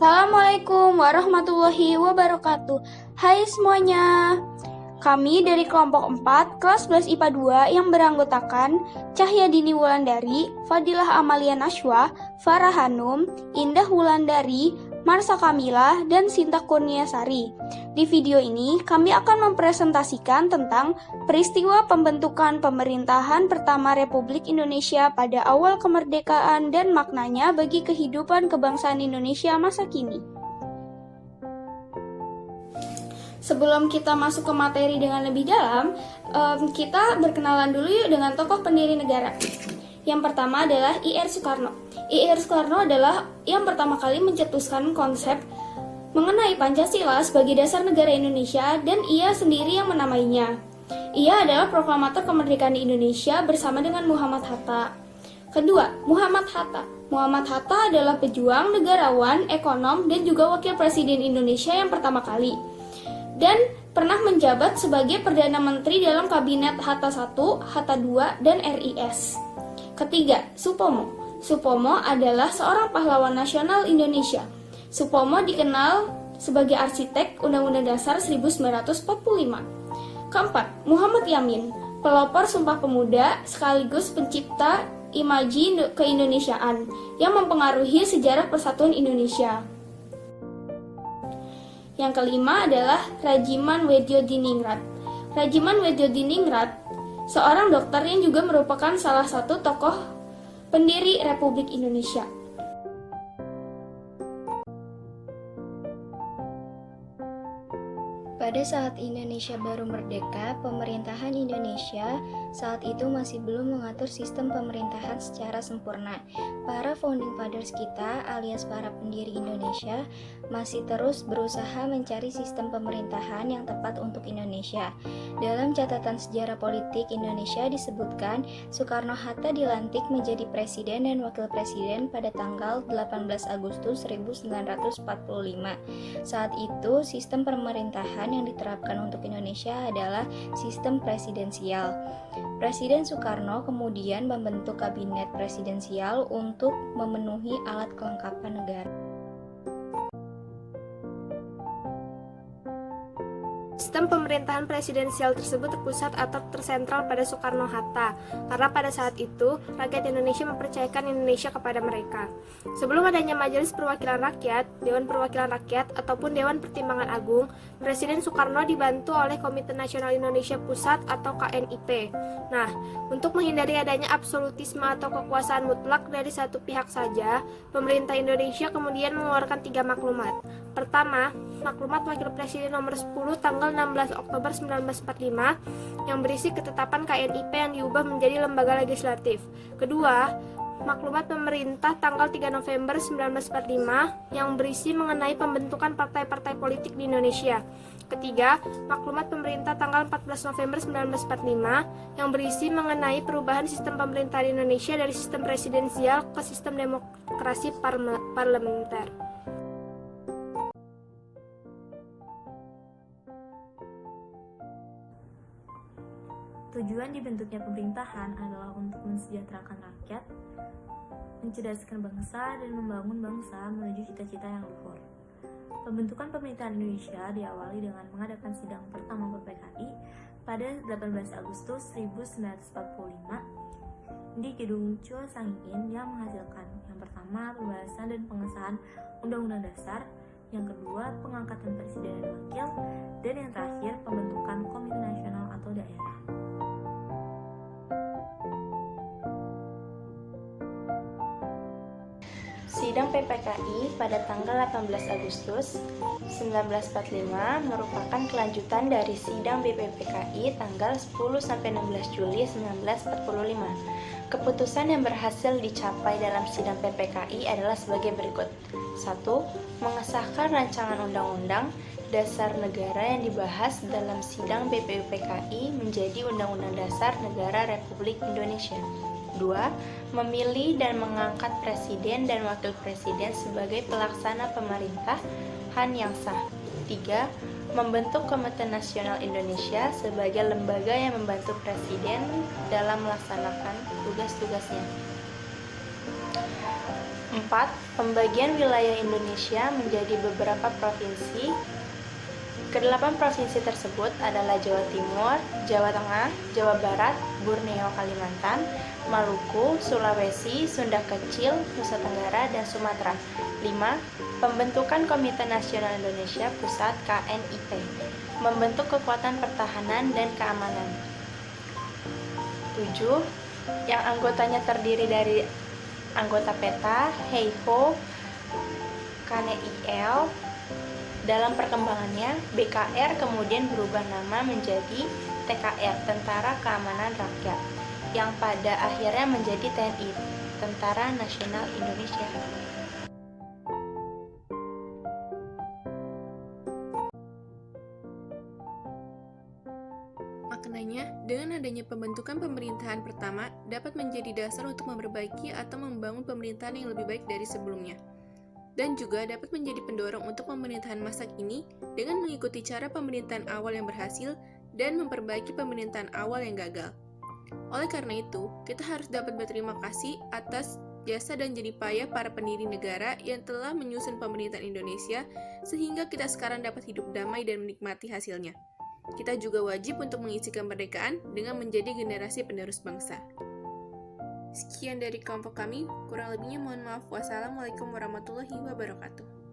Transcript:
Assalamualaikum warahmatullahi wabarakatuh. Hai semuanya. Kami dari kelompok 4 kelas 11 IPA 2 yang beranggotakan Cahyadini Wulandari, Fadilah Amalia Nashwa, Farah Hanum, Indah Wulandari, Marsa Kamila, dan Sinta Kurniasari. Di video ini kami akan mempresentasikan tentang peristiwa pembentukan pemerintahan pertama Republik Indonesia pada awal kemerdekaan dan maknanya bagi kehidupan kebangsaan Indonesia masa kini. Sebelum kita masuk ke materi dengan lebih dalam, kita berkenalan dulu yuk dengan tokoh pendiri negara. Yang pertama adalah I.R. Soekarno. I.R. Soekarno adalah yang pertama kali mencetuskan konsep mengenai Pancasila sebagai dasar negara Indonesia dan ia sendiri yang menamainya. Ia adalah proklamator kemerdekaan Indonesia bersama dengan Muhammad Hatta. Kedua, Muhammad Hatta. Muhammad Hatta adalah pejuang, negarawan, ekonom, dan juga wakil presiden Indonesia yang pertama kali. Dan pernah menjabat sebagai Perdana Menteri dalam Kabinet Hatta I, Hatta II, dan RIS. Ketiga, Supomo. Supomo adalah seorang pahlawan nasional Indonesia. Supomo dikenal sebagai arsitek Undang-Undang Dasar 1945. Keempat, Muhammad Yamin, pelopor Sumpah Pemuda sekaligus pencipta imaji keindonesiaan yang mempengaruhi sejarah persatuan Indonesia. Yang kelima adalah Rajiman Weddiodiningrat. Rajiman Weddiodiningrat seorang dokter yang juga merupakan salah satu tokoh pendiri Republik Indonesia. Pada saat Indonesia baru merdeka, pemerintahan Indonesia saat itu masih belum mengatur sistem pemerintahan secara sempurna. Para founding fathers kita alias para pendiri Indonesia masih terus berusaha mencari sistem pemerintahan yang tepat untuk Indonesia. Dalam catatan sejarah politik Indonesia disebutkan Soekarno-Hatta dilantik menjadi presiden dan wakil presiden pada tanggal 18 Agustus 1945. Saat itu sistem pemerintahan yang diterapkan untuk Indonesia adalah sistem presidensial. Presiden Soekarno kemudian membentuk kabinet presidensial untuk memenuhi alat kelengkapan negara. Sistem pemerintahan presidensial tersebut terpusat atau tersentral pada Soekarno-Hatta, karena pada saat itu rakyat Indonesia mempercayakan Indonesia kepada mereka. Sebelum adanya Majelis Perwakilan Rakyat, Dewan Perwakilan Rakyat, ataupun Dewan Pertimbangan Agung, Presiden Soekarno dibantu oleh Komite Nasional Indonesia Pusat atau KNIP. Nah, untuk menghindari adanya absolutisme atau kekuasaan mutlak dari satu pihak saja, pemerintah Indonesia kemudian mengeluarkan 3 maklumat. Pertama, Maklumat Wakil Presiden nomor 10 tanggal 16 Oktober 1945 yang berisi ketetapan KNIP yang diubah menjadi lembaga legislatif. Kedua, Maklumat Pemerintah tanggal 3 November 1945 yang berisi mengenai pembentukan partai-partai politik di Indonesia. Ketiga, Maklumat Pemerintah tanggal 14 November 1945 yang berisi mengenai perubahan sistem pemerintahan Indonesia dari sistem presidensial ke sistem demokrasi parlementer. Tujuan dibentuknya pemerintahan adalah untuk mensejahterakan rakyat, mencerdaskan bangsa, dan membangun bangsa menuju cita-cita yang luhur. Pembentukan pemerintahan Indonesia diawali dengan mengadakan sidang pertama PPKI pada 18 Agustus 1945 di Gedung Chua Sang In yang menghasilkan yang pertama pembahasan dan pengesahan Undang-Undang Dasar, yang kedua pengangkatan presiden dan wakil, dan yang terakhir pembentukan Komite Nasional atau daerah. Sidang PPKI pada tanggal 18 Agustus 1945 merupakan kelanjutan dari sidang BPPKI tanggal 10-16 Juli 1945. Keputusan yang berhasil dicapai dalam sidang PPKI adalah sebagai berikut. 1. Mengesahkan rancangan undang-undang dasar negara yang dibahas dalam sidang BPPKI menjadi Undang-Undang Dasar Negara Republik Indonesia. 2. Memilih dan mengangkat presiden dan wakil presiden sebagai pelaksana pemerintahan yang sah. 3. Membentuk Komite Nasional Indonesia sebagai lembaga yang membantu presiden dalam melaksanakan tugas-tugasnya. 4. Pembagian wilayah Indonesia menjadi beberapa provinsi. Kedelapan provinsi tersebut adalah Jawa Timur, Jawa Tengah, Jawa Barat, Borneo, Kalimantan, Maluku, Sulawesi, Sunda Kecil, Nusa Tenggara, dan Sumatera. 5. Pembentukan Komite Nasional Indonesia Pusat (KNIP), membentuk kekuatan pertahanan dan keamanan. 7. Yang anggotanya terdiri dari anggota PETA, HEIHO, KNIL. Dalam perkembangannya, BKR kemudian berubah nama menjadi TKR, Tentara Keamanan Rakyat, yang pada akhirnya menjadi TNI, Tentara Nasional Indonesia. Maknanya, dengan adanya pembentukan pemerintahan pertama dapat menjadi dasar untuk memperbaiki atau membangun pemerintahan yang lebih baik dari sebelumnya. Dan juga dapat menjadi pendorong untuk pemerintahan masa kini dengan mengikuti cara pemerintahan awal yang berhasil dan memperbaiki pemerintahan awal yang gagal. Oleh karena itu, kita harus dapat berterima kasih atas jasa dan jerih payah para pendiri negara yang telah menyusun pemerintahan Indonesia sehingga kita sekarang dapat hidup damai dan menikmati hasilnya. Kita juga wajib untuk mengisi kemerdekaan dengan menjadi generasi penerus bangsa. Sekian dari kelompok kami, kurang lebihnya mohon maaf. Wassalamualaikum warahmatullahi wabarakatuh.